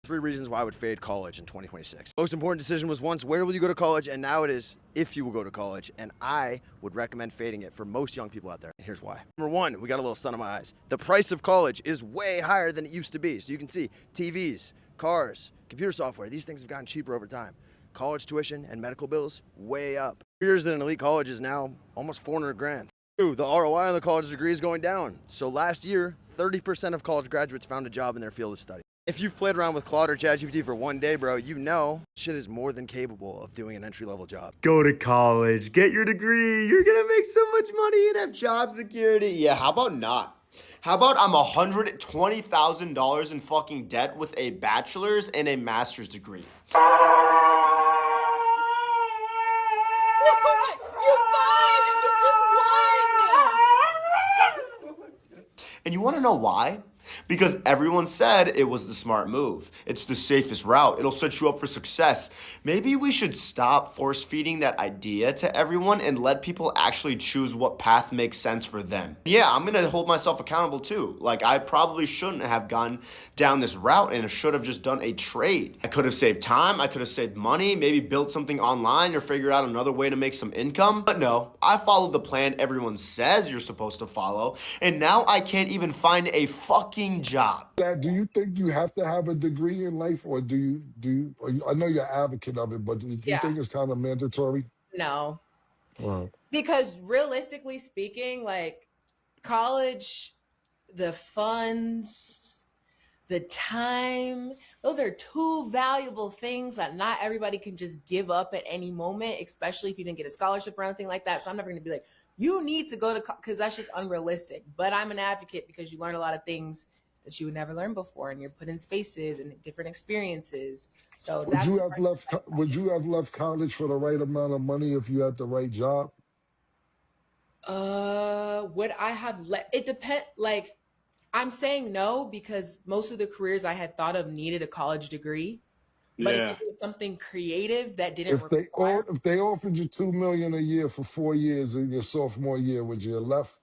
3 reasons why I would fade college in 2026. Most important decision was once, where will you go to college? And now it is, if you will go to college. And I would recommend fading it for most young people out there. And here's why. Number 1, we got a little sun in my eyes. The price of college is way higher than it used to be. So you can see TVs, cars, computer software, these things have gotten cheaper over time. College tuition and medical bills, way up. Years at an elite college is now almost 400 grand. The ROI on the college degree is going down. So last year, 30% of college graduates found a job in their field of study. If you've played around with Claude or ChatGPT for one day, bro, you know shit is more than capable of doing an entry-level job. Go to college, get your degree, you're gonna make so much money and have job security. Yeah, how about not? How about I'm $120,000 in fucking debt with a bachelor's and a master's degree? You're fine! You just won! And you want to know why? Because everyone said it was the smart move. It's the safest route. It'll set you up for success. Maybe we should stop force feeding that idea to everyone and let people actually choose what path makes sense for them. Yeah, I'm gonna hold myself accountable too. Like, I probably shouldn't have gone down this route and should have just done a trade. I could have saved time, I could have saved money, maybe built something online or figured out another way to make some income. But no, I followed the plan everyone says you're supposed to follow, and now I can't even find a fucking job. Do you think you have to have a degree in life, or I know you're an advocate of it, but do you think it's kind of mandatory? No. Wow. Because realistically speaking, like college, the funds, the time, those are 2 valuable things that not everybody can just give up at any moment, especially if you didn't get a scholarship or anything like that. So I'm never going to be like, you need to go to college, because that's just unrealistic. But I'm an advocate because you learn a lot of things that you would never learn before, and you're put in spaces and different experiences. So would you have left college for the right amount of money if you had the right job? Would I have it depend, like, I'm saying no because most of the careers I had thought of needed a college degree. But if it was something creative that didn't If they offered you $2 million a year for 4 years in your sophomore year, would you have left?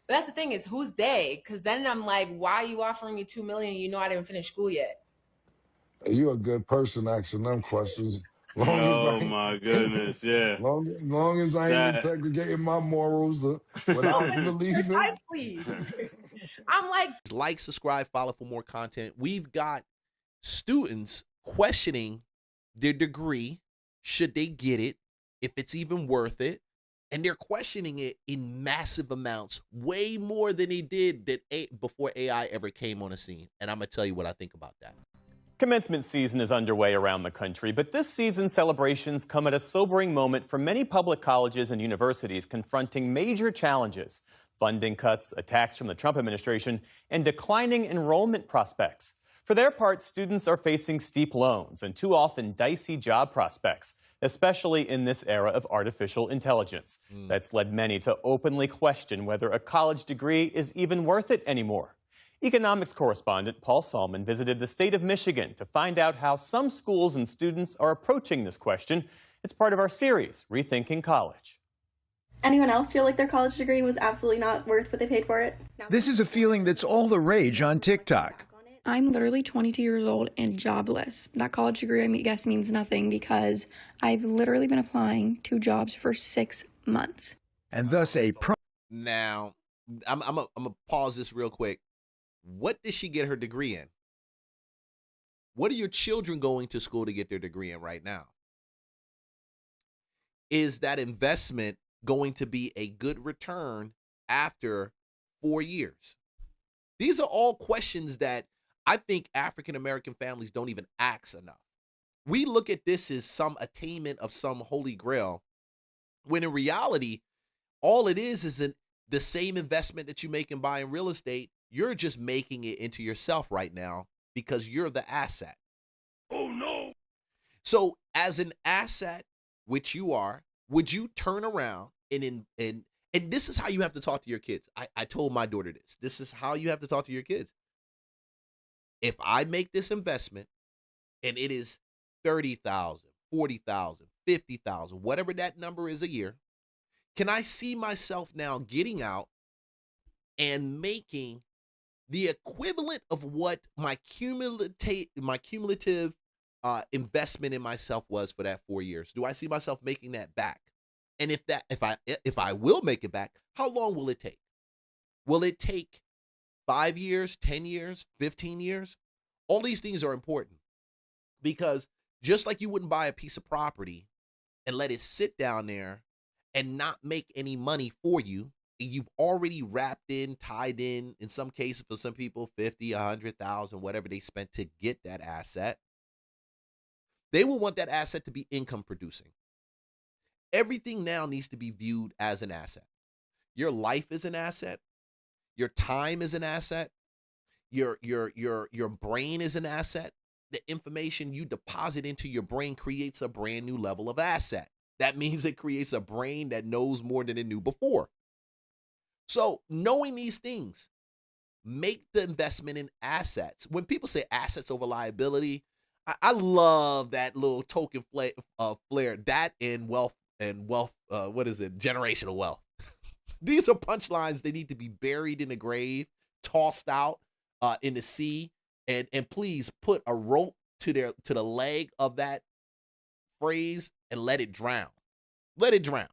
But that's the thing, is who's they? Because then I'm like, why are you offering me $2 million? You know I didn't finish school yet. You're a good person asking them questions. My goodness, yeah. Long as I ain't segregating my morals what I believe in. Precisely. I'm like, subscribe, follow for more content. We've got students questioning their degree, should they get it, if it's even worth it, and they're questioning it in massive amounts, way more than they did before AI ever came on the scene. And I'm gonna tell you what I think about that. Commencement season is underway around the country, but this season's celebrations come at a sobering moment for many public colleges and universities confronting major challenges: funding cuts, attacks from the Trump administration, and declining enrollment prospects. For their part, students are facing steep loans and too often dicey job prospects, especially in this era of artificial intelligence. That's led many to openly question whether a college degree is even worth it anymore. Economics correspondent Paul Salman visited the state of Michigan to find out how some schools and students are approaching this question. It's part of our series, Rethinking College. Anyone else feel like their college degree was absolutely not worth what they paid for it? This is a feeling that's all the rage on TikTok. I'm literally 22 years old and jobless. That college degree, I guess, means nothing because I've literally been applying to jobs for 6 months. And thus Now, I'm gonna pause this real quick. What did she get her degree in? What are your children going to school to get their degree in right now? Is that investment going to be a good return after 4 years? These are all questions that I think African-American families don't even ask enough. We look at this as some attainment of some holy grail, when in reality, all it is the same investment that you make in buying real estate. You're just making it into yourself right now because you're the asset. Oh, no. So as an asset, which you are, would you turn around and this is how you have to talk to your kids. I told my daughter this. This is how you have to talk to your kids. If I make this investment and it is 30,000, 40,000, 50,000, whatever that number is a year, can I see myself now getting out and making the equivalent of what my cumulative investment in myself was for that 4 years. Do I see myself making that back? And if I will make it back, how long will it take? Will it take 5 years, 10 years, 15 years? All these things are important because just like you wouldn't buy a piece of property and let it sit down there and not make any money for you, you've already wrapped in, tied in some cases for some people, 50, 100,000, whatever they spent to get that asset. They will want that asset to be income producing. Everything now needs to be viewed as an asset. Your life is an asset. Your time is an asset. Your brain is an asset. The information you deposit into your brain creates a brand new level of asset. That means it creates a brain that knows more than it knew before. So knowing these things, make the investment in assets. When people say assets over liability, I love that little token flair. That and wealth, generational wealth. These are punchlines. They need to be buried in the grave, tossed out in the sea, and please put a rope to the leg of that phrase and let it drown. Let it drown.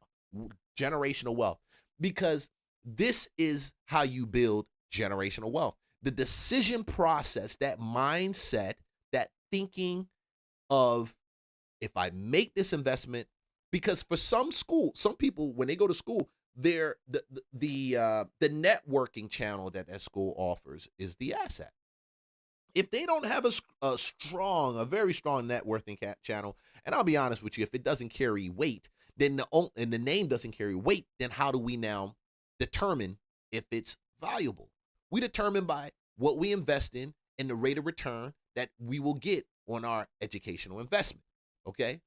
Generational wealth. Because this is how you build generational wealth. The decision process, that mindset, that thinking of, if I make this investment, because for some people, when they go to school, the networking channel that school offers is the asset. If they don't have a very strong networking channel, and I'll be honest with you, if it doesn't carry weight, then the name doesn't carry weight, then how do we now determine if it's valuable? We determine by what we invest in and the rate of return that we will get on our educational investment, okay?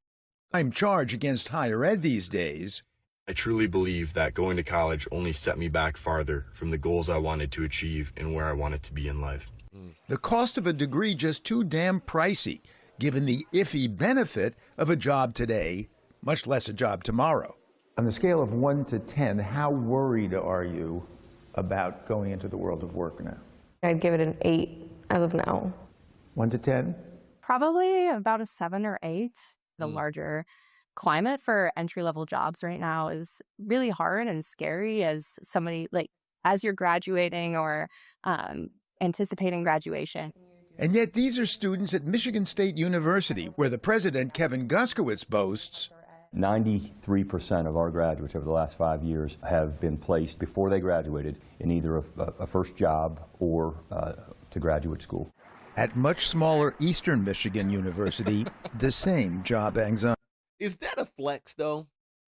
I'm charged against higher ed these days. I truly believe that going to college only set me back farther from the goals I wanted to achieve and where I wanted to be in life. The cost of a degree just too damn pricey, given the iffy benefit of a job today, much less a job tomorrow. On the scale of 1 to 10, how worried are you about going into the world of work now? I'd give it an 8 as of now. 1 to 10? Probably about a 7 or 8. The larger climate for entry-level jobs right now is really hard and scary as somebody, as you're graduating or anticipating graduation. And yet these are students at Michigan State University, where the president, Kevin Guskowitz, boasts 93% of our graduates over the last 5 years have been placed before they graduated in either a first job or to graduate school. At much smaller Eastern Michigan University, the same job anxiety. Is that a flex, though?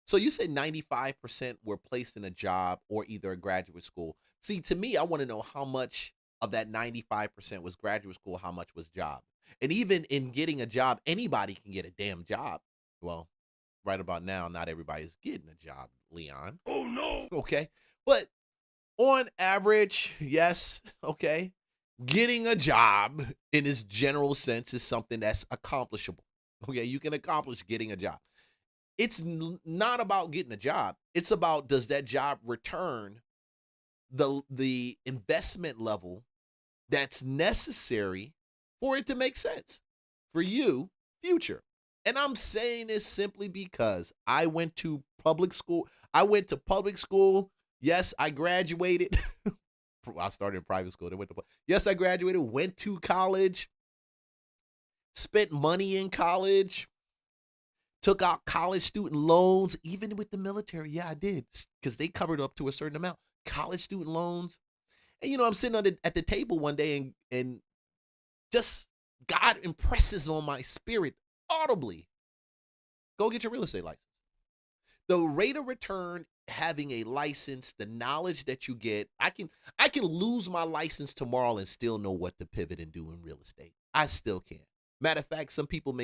So you said 95% were placed in a job or either a graduate school. See, to me, I want to know how much of that 95% was graduate school, how much was job. And even in getting a job, anybody can get a damn job. Well, right about now, not everybody's getting a job, Leon. Oh, no. Okay. But on average, yes, okay, getting a job in its general sense is something that's accomplishable. Okay, you can accomplish getting a job. It's not about getting a job. It's about, does that job return the investment level that's necessary for it to make sense for you, future. And I'm saying this simply because I went to public school. Yes, I graduated. I started in private school. Yes, I graduated, went to college, spent money in college, took out college student loans, even with the military. Yeah, I did, because they covered up to a certain amount. College student loans. And, I'm sitting at the table one day and just God impresses on my spirit audibly, go get your real estate license. The rate of return, having a license, the knowledge that you get, I can lose my license tomorrow and still know what to pivot and do in real estate. I still can. Matter of fact, some people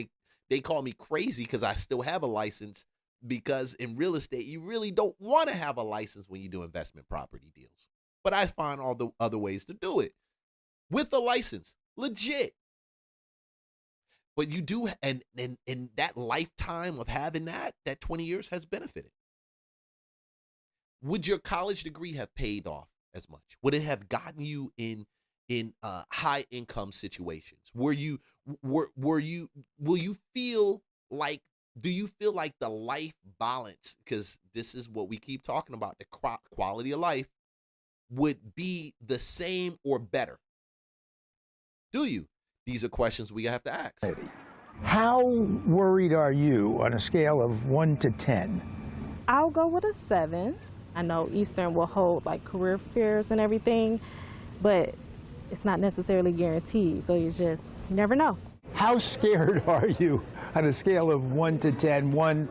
they call me crazy because I still have a license, because in real estate, you really don't want to have a license when you do investment property deals. But I find all the other ways to do it with a license, legit. But you do, and that lifetime of having that 20 years has benefited. Would your college degree have paid off as much? Would it have gotten you in in high income situations where will you feel like, do you feel like the life balance, because this is what we keep talking about, the quality of life, would be the same or better? Do you? These are questions we have to ask. How worried are you on a scale of 1 to 10? I'll go with a 7. I know Eastern will hold like career fairs and everything, but it's not necessarily guaranteed. So you never know. How scared are you on a scale of 1 to 10? 1,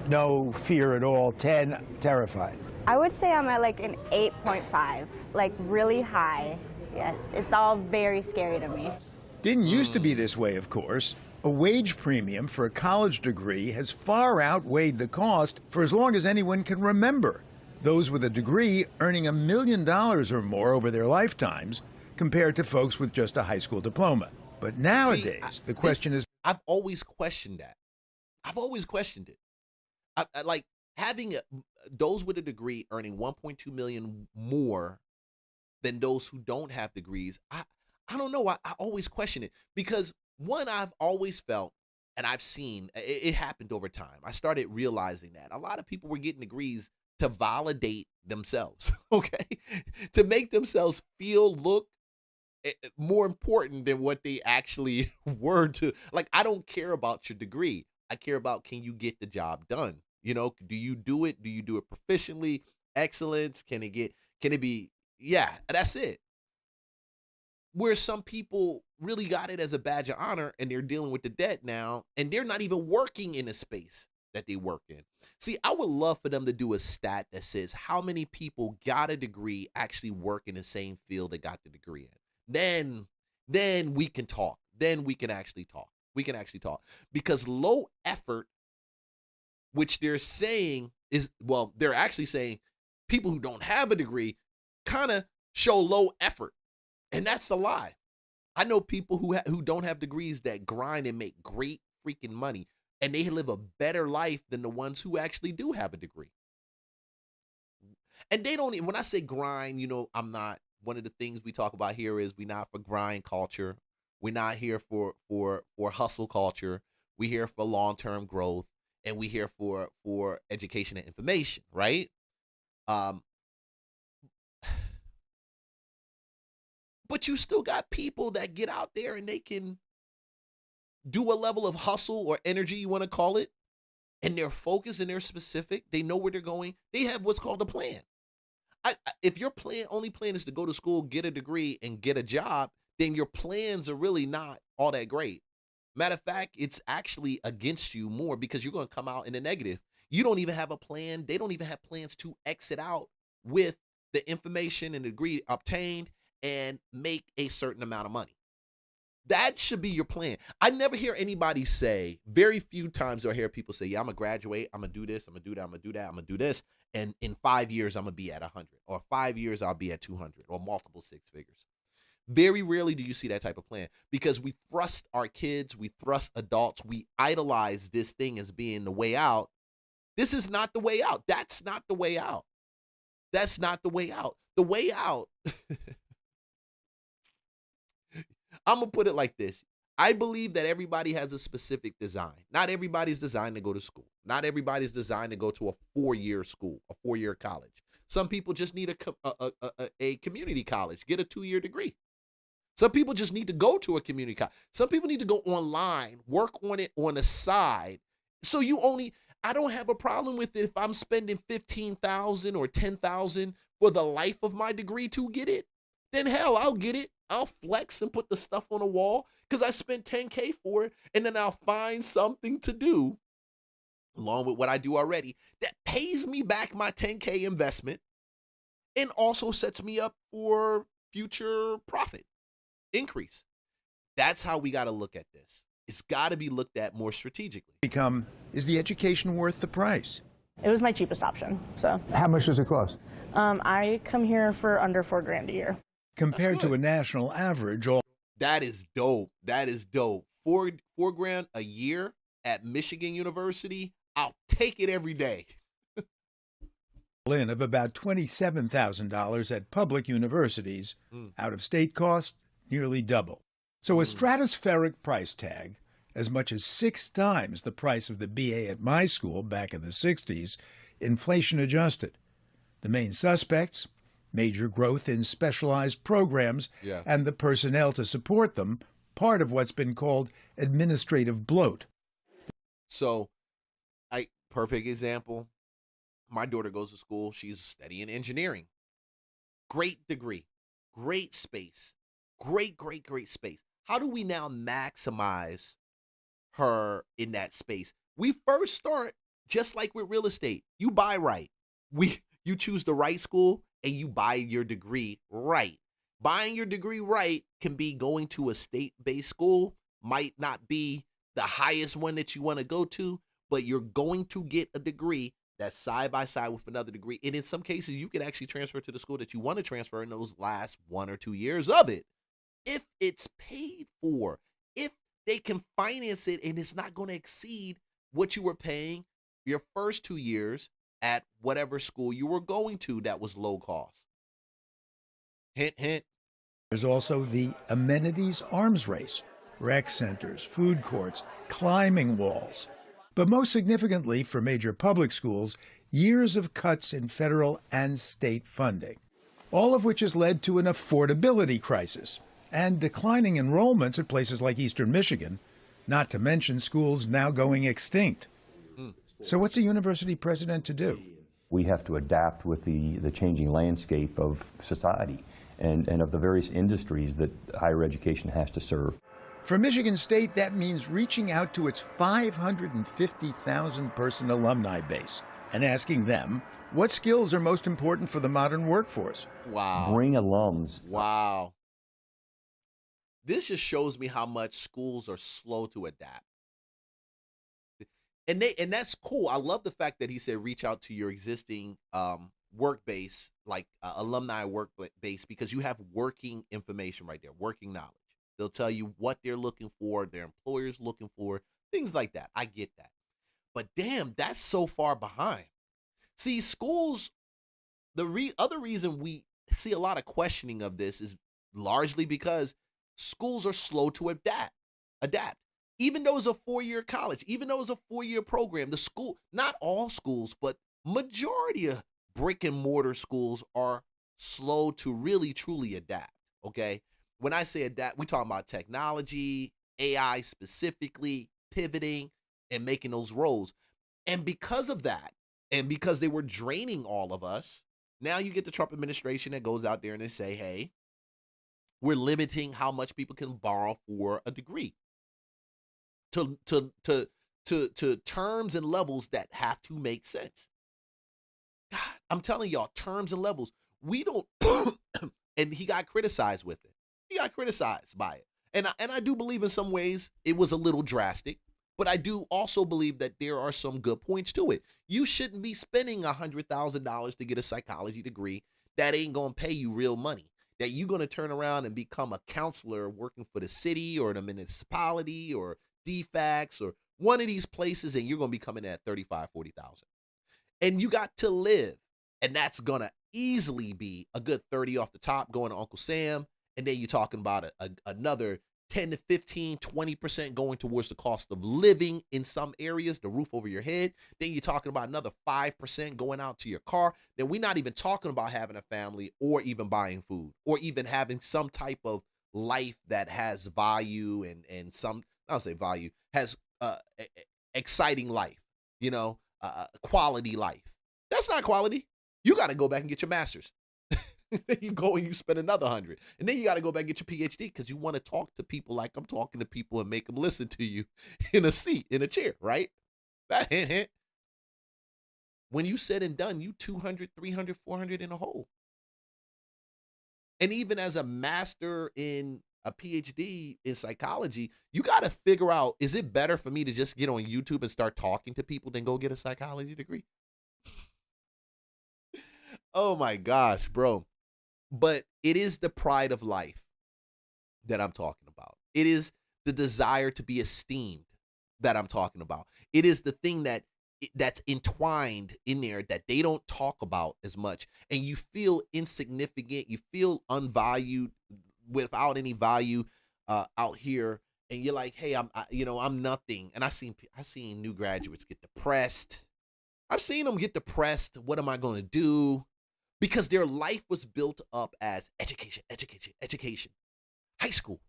no fear at all. 10, terrified. I would say I'm at like an 8.5, like really high. Yeah, it's all very scary to me. Didn't used to be this way, of course. A wage premium for a college degree has far outweighed the cost for as long as anyone can remember. Those with a degree earning $1 million or more over their lifetimes, compared to folks with just a high school diploma. But nowadays, the question is... I've always questioned that. I've always questioned it. I like having those with a degree earning 1.2 million more than those who don't have degrees. I don't know. I always question it because, one, I've always felt, and I've seen, it happened over time. I started realizing that a lot of people were getting degrees to validate themselves, okay? To make themselves feel, look more important than what they actually were to. Like, I don't care about your degree. I care about, can you get the job done? You know, do you do it? Do you do it proficiently? Excellence? Can it be, yeah, that's it. Where some people really got it as a badge of honor and they're dealing with the debt now and they're not even working in a space that they work in. See, I would love for them to do a stat that says how many people got a degree actually work in the same field they got the degree in. Then we can talk. Then we can actually talk. We can actually talk. Because low effort, which they're saying is, well, they're actually saying people who don't have a degree kind of show low effort. And that's the lie. I know people who don't have degrees that grind and make great freaking money, and they live a better life than the ones who actually do have a degree. And they don't even, when I say grind, you know, I'm not, one of the things we talk about here is we're not for grind culture. We're not here for hustle culture. We're here for long-term growth, and we're here for education and information, right? But you still got people that get out there and they can do a level of hustle or energy, you want to call it, and they're focused and they're specific. They know where they're going. They have what's called a plan. If your only plan is to go to school, get a degree, and get a job, then your plans are really not all that great. Matter of fact, it's actually against you more because you're going to come out in the negative. You don't even have a plan. They don't even have plans to exit out with the information and the degree obtained and make a certain amount of money. That should be your plan. I never hear anybody say, very few times do I hear people say, yeah, I'm going to graduate, I'm going to do this, I'm going to do that, I'm going to do that, I'm going to do this, and in 5 years, I'm going to be at 100, or 5 years, I'll be at 200, or multiple six figures. Very rarely do you see that type of plan because we thrust our kids, we thrust adults, we idolize this thing as being the way out. This is not the way out. That's not the way out. That's not the way out. The way out... I'm going to put it like this. I believe that everybody has a specific design. Not everybody's designed to go to school. Not everybody's designed to go to a 4-year school, a 4-year college. Some people just need a community college, get a 2-year degree. Some people just need to go to a community college. Some people need to go online, work on it on the side. So I don't have a problem with it if I'm spending $15,000 or $10,000 for the life of my degree to get it. Then hell, I'll get it. I'll flex and put the stuff on the wall because I spent $10K for it, and then I'll find something to do along with what I do already that pays me back my $10K investment and also sets me up for future profit increase. That's how we got to look at this. It's got to be looked at more strategically. Is the education worth the price? It was my cheapest option. So How much does it cost? I come here for under $4,000 a year. Compared to a national average, that is dope. That is dope. $4,000 a year at Michigan University. I'll take it every day. in of about $27,000 at public universities. Out-of-state cost, nearly double. So a stratospheric price tag, as much as 6 times the price of the BA at my school back in the 60s, inflation adjusted. The main suspects, major growth in specialized programs and the personnel to support them, part of what's been called administrative bloat. So, perfect example. My daughter goes to school. She's studying engineering. Great degree, great space, great space. How do we now maximize her in that space? We first start just like with real estate. You buy right. You choose the right school and you buy your degree right. Buying your degree right can be going to a state-based school, might not be the highest one that you want to go to, but you're going to get a degree that's side by side with another degree. And in some cases, you can actually transfer to the school that you want to transfer in those last 1 or 2 years of it. If it's paid for, if they can finance it and it's not going to exceed what you were paying your first 2 years at whatever school you were going to that was low cost. Hint, hint. There's also the amenities arms race, rec centers, food courts, climbing walls. But most significantly for major public schools, years of cuts in federal and state funding, all of which has led to an affordability crisis and declining enrollments at places like Eastern Michigan, not to mention schools now going extinct. So what's a university president to do? We have to adapt with the changing landscape of society and of the various industries that higher education has to serve. For Michigan State, that means reaching out to its 550,000 person alumni base and asking them what skills are most important for the modern workforce. Wow. Bring alums. Wow. This just shows me how much schools are slow to adapt. And that's cool. I love the fact that he said reach out to your existing work base, like alumni work base, because you have working information right there, working knowledge. They'll tell you what they're looking for, their employers looking for, things like that. I get that. But damn, that's so far behind. See, schools, the other reason we see a lot of questioning of this is largely because schools are slow to adapt. Even though it's a 4-year college, even though it's a 4-year program, the school, not all schools, but majority of brick and mortar schools are slow to really, truly adapt, okay? When I say adapt, we're talking about technology, AI specifically, pivoting, and making those roles. And because of that, and because they were draining all of us, now you get the Trump administration that goes out there and they say, hey, we're limiting how much people can borrow for a degree to terms and levels that have to make sense. God, I'm telling y'all, terms and levels. We don't, and he got criticized with it. He got criticized by it. And I do believe in some ways it was a little drastic, but I do also believe that there are some good points to it. You shouldn't be spending $100,000 to get a psychology degree that ain't going to pay you real money, that you're going to turn around and become a counselor working for the city or the municipality or DFAX or one of these places, and you're going to be coming in at $35,000, $40,000. And you got to live, and that's going to easily be a good 30 off the top going to Uncle Sam. And then you're talking about another 10 to 15, 20% going towards the cost of living in some areas, the roof over your head. Then you're talking about another 5% going out to your car. Then we're not even talking about having a family or even buying food or even having some type of life that has value and some, I'll say value, has exciting life, quality life. That's not quality. You got to go back and get your master's. Then you go and you spend another $100, and then you got to go back and get your PhD because you want to talk to people like I'm talking to people and make them listen to you in a seat, in a chair, right? That hint. When you said and done, you 200, 300, 400 in a hole. And even as a master in a PhD in psychology, you got to figure out, is it better for me to just get on YouTube and start talking to people than go get a psychology degree? Oh my gosh, bro. But it is the pride of life that I'm talking about. It is the desire to be esteemed that I'm talking about. It is the thing that that's entwined in there that they don't talk about as much, and you feel insignificant, you feel unvalued, without any value out here, and you're like, hey, I'm nothing. And I seen new graduates get depressed. I've seen them get depressed. What am I going to do? Because their life was built up as education, education, education, high school,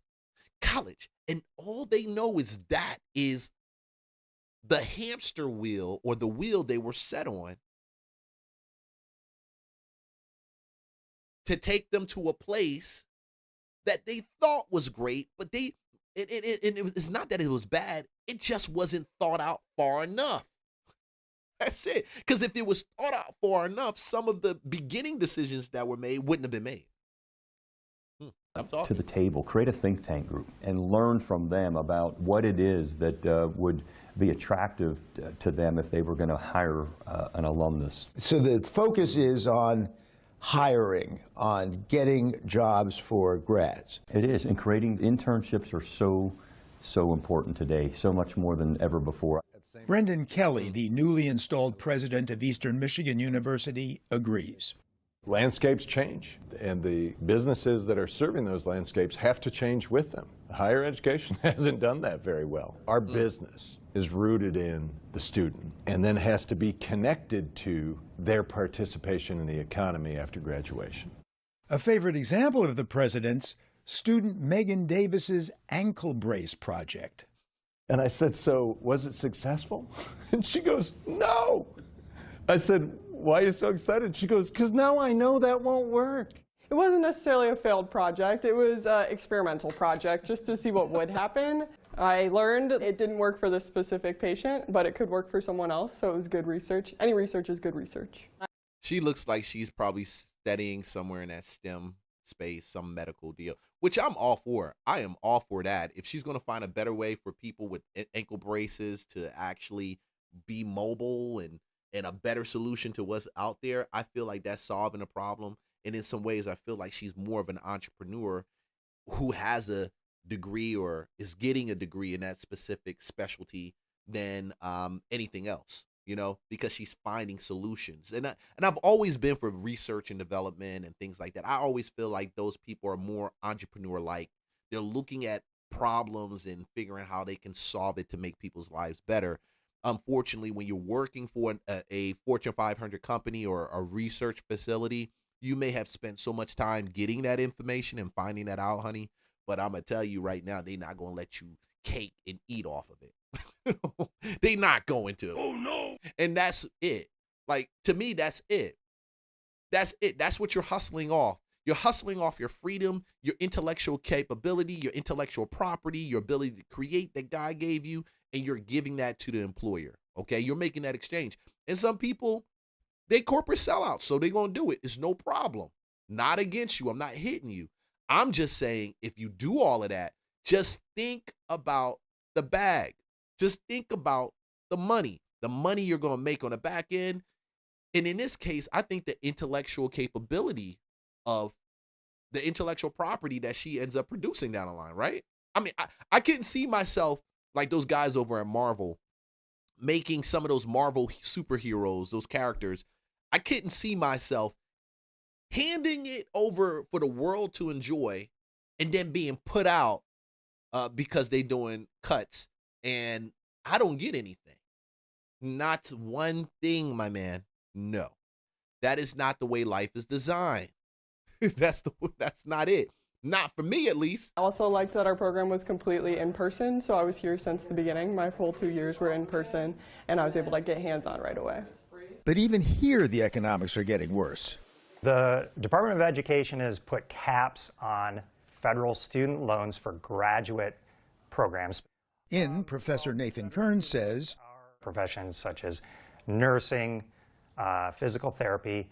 college, and all they know is that is the hamster wheel, or the wheel they were set on to take them to a place that they thought was great, but it's not that it was bad, it just wasn't thought out far enough. That's it. Because if it was thought out far enough, some of the beginning decisions that were made wouldn't have been made. To the table, create a think tank group, and learn from them about what it is that would be attractive to them if they were going to hire an alumnus. So the focus is on hiring, on getting jobs for grads. It is, and creating internships are so important today, so much more than ever before. Brendan Kelly, the newly installed president of Eastern Michigan University, agrees. Landscapes change, and the businesses that are serving those landscapes have to change with them. Higher education hasn't done that very well. Our business is rooted in the student and then has to be connected to their participation in the economy after graduation. A favorite example of the president's, student Megan Davis's ankle brace project. And I said, so was it successful? And she goes, no. I said, why are you so excited? She goes, because now I know that won't work. It wasn't necessarily a failed project. It was an experimental project just to see what would happen. I learned it didn't work for this specific patient, but it could work for someone else, so it was good research. Any research is good research. She looks like she's probably studying somewhere in that STEM space, some medical deal, which I'm all for. I am all for that. If she's going to find a better way for people with ankle braces to actually be mobile and a better solution to what's out there, I feel like that's solving a problem. And in some ways, I feel like she's more of an entrepreneur who has a degree or is getting a degree in that specific specialty than anything else, you know, because she's finding solutions. And I've always been for research and development and things like that. I always feel like those people are more entrepreneur-like. They're looking at problems and figuring how they can solve it to make people's lives better. Unfortunately, when you're working for a Fortune 500 company or a research facility, you may have spent so much time getting that information and finding that out, honey. But I'm going to tell you right now, they're not going to let you cake and eat off of it. They're not going to. Oh, no. And that's it. Like, to me, that's it. That's it. That's what you're hustling off. You're hustling off your freedom, your intellectual capability, your intellectual property, your ability to create that God gave you, and you're giving that to the employer, okay? You're making that exchange. And some people, they corporate sellouts, so they're going to do it. It's no problem. Not against you. I'm not hitting you. I'm just saying, if you do all of that, just think about the bag. Just think about the money you're going to make on the back end. And in this case, I think the intellectual capability of the intellectual property that she ends up producing down the line, right? I mean, I couldn't see myself like those guys over at Marvel making some of those Marvel superheroes, those characters. I couldn't see myself handing it over for the world to enjoy and then being put out because they doing cuts and I don't get anything. Not one thing, my man. No, that is not the way life is designed. That's not it. Not for me, at least. I also liked that our program was completely in person, so I was here since the beginning. My full 2 years were in person, and I was able to get hands-on right away. But even here, the economics are getting worse. The Department of Education has put caps on federal student loans for graduate programs. In, Professor Nathan Kern says, professions such as nursing, physical therapy,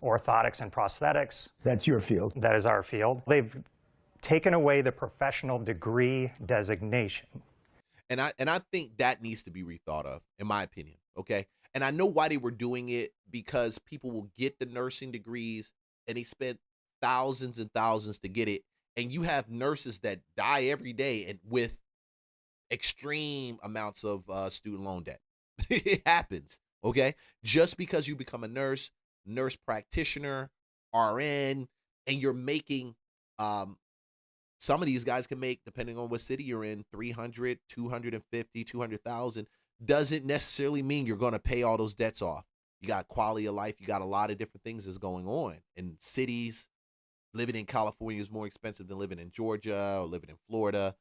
orthotics and prosthetics. That's your field. That is our field. They've taken away the professional degree designation. And I think that needs to be rethought of, in my opinion, okay? And I know why they were doing it, because people will get the nursing degrees and they spend thousands and thousands to get it. And you have nurses that die every day and with extreme amounts of student loan debt. It happens. Okay? Just because you become a nurse, nurse practitioner, RN, and you're making some of these guys can make, depending on what city you're in, 300, 250, 200,000, doesn't necessarily mean you're going to pay all those debts off. You got quality of life. You got a lot of different things that's going on in cities. Living in California is more expensive than living in Georgia or living in Florida.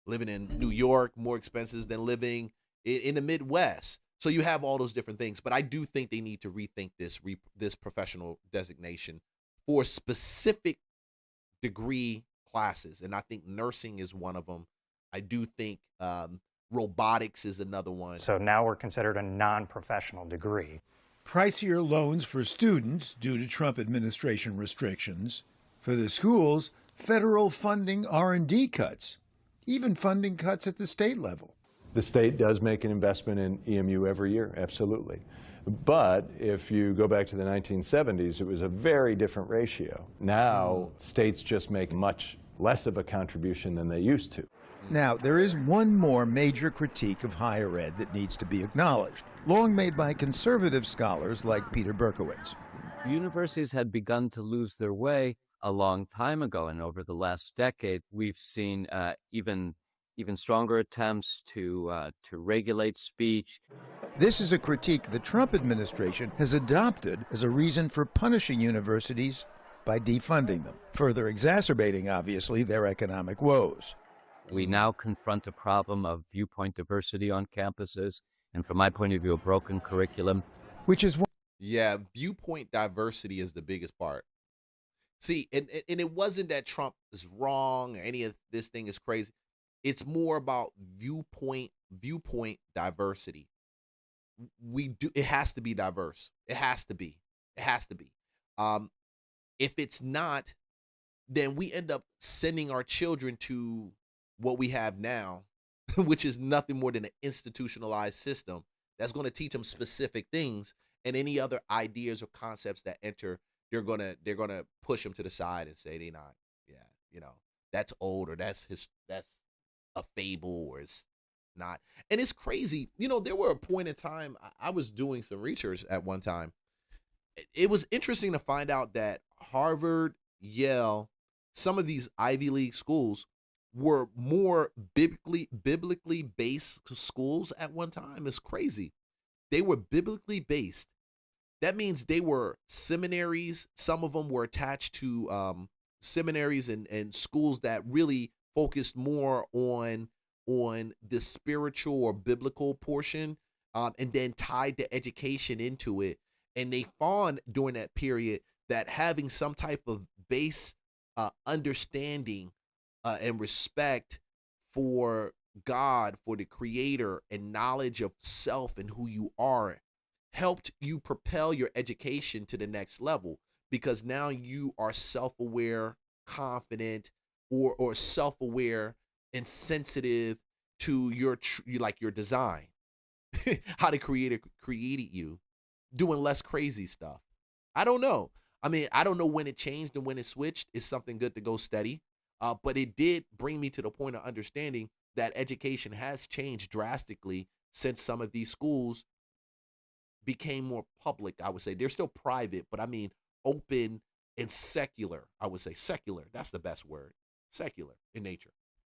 Living in New York, more expensive than living in the Midwest. So you have all those different things. But I do think they need to rethink this professional designation for specific degree classes. And I think nursing is one of them. I do think robotics is another one. So now we're considered a non-professional degree. Pricier loans for students due to Trump administration restrictions. For the schools, federal funding R&D cuts, even funding cuts at the state level. The state does make an investment in EMU every year, absolutely. But if you go back to the 1970s, it was a very different ratio. Now, states just make much less of a contribution than they used to. Now, there is one more major critique of higher ed that needs to be acknowledged, long made by conservative scholars like Peter Berkowitz. Universities had begun to lose their way a long time ago, and over the last decade, we've seen even stronger attempts to regulate speech. This is a critique the Trump administration has adopted as a reason for punishing universities by defunding them, further exacerbating, obviously, their economic woes. We now confront a problem of viewpoint diversity on campuses, and from my point of view, a broken curriculum. Which is what? Yeah, viewpoint diversity is the biggest part. See, and it wasn't that Trump is wrong or any of this thing is crazy. It's more about viewpoint diversity. It has to be diverse. It has to be. If it's not, then we end up sending our children to what we have now, which is nothing more than an institutionalized system that's going to teach them specific things, and any other ideas or concepts that enter, they're gonna push them to the side and say they're not. Yeah, that's old, or that's a fable, or it's not. And it's crazy. There were a point in time I was doing some research at one time. It was interesting to find out that Harvard, Yale, some of these Ivy League schools were more biblically based schools at one time. It's crazy. They were biblically based. That means they were seminaries. Some of them were attached to seminaries and schools that really focused more on the spiritual or biblical portion, and then tied the education into it. And they found during that period that having some type of base understanding and respect for God, for the Creator, and knowledge of self and who you are helped you propel your education to the next level, because now you are self-aware, confident, or self-aware and sensitive to your design, how the Creator created you, doing less crazy stuff. I don't know. I mean, I don't know when it changed and when it switched. It's something good to go study. But it did bring me to the point of understanding that education has changed drastically since some of these schools became more public. I would say they're still private, but I mean open and secular. I would say secular. That's the best word. Secular in nature.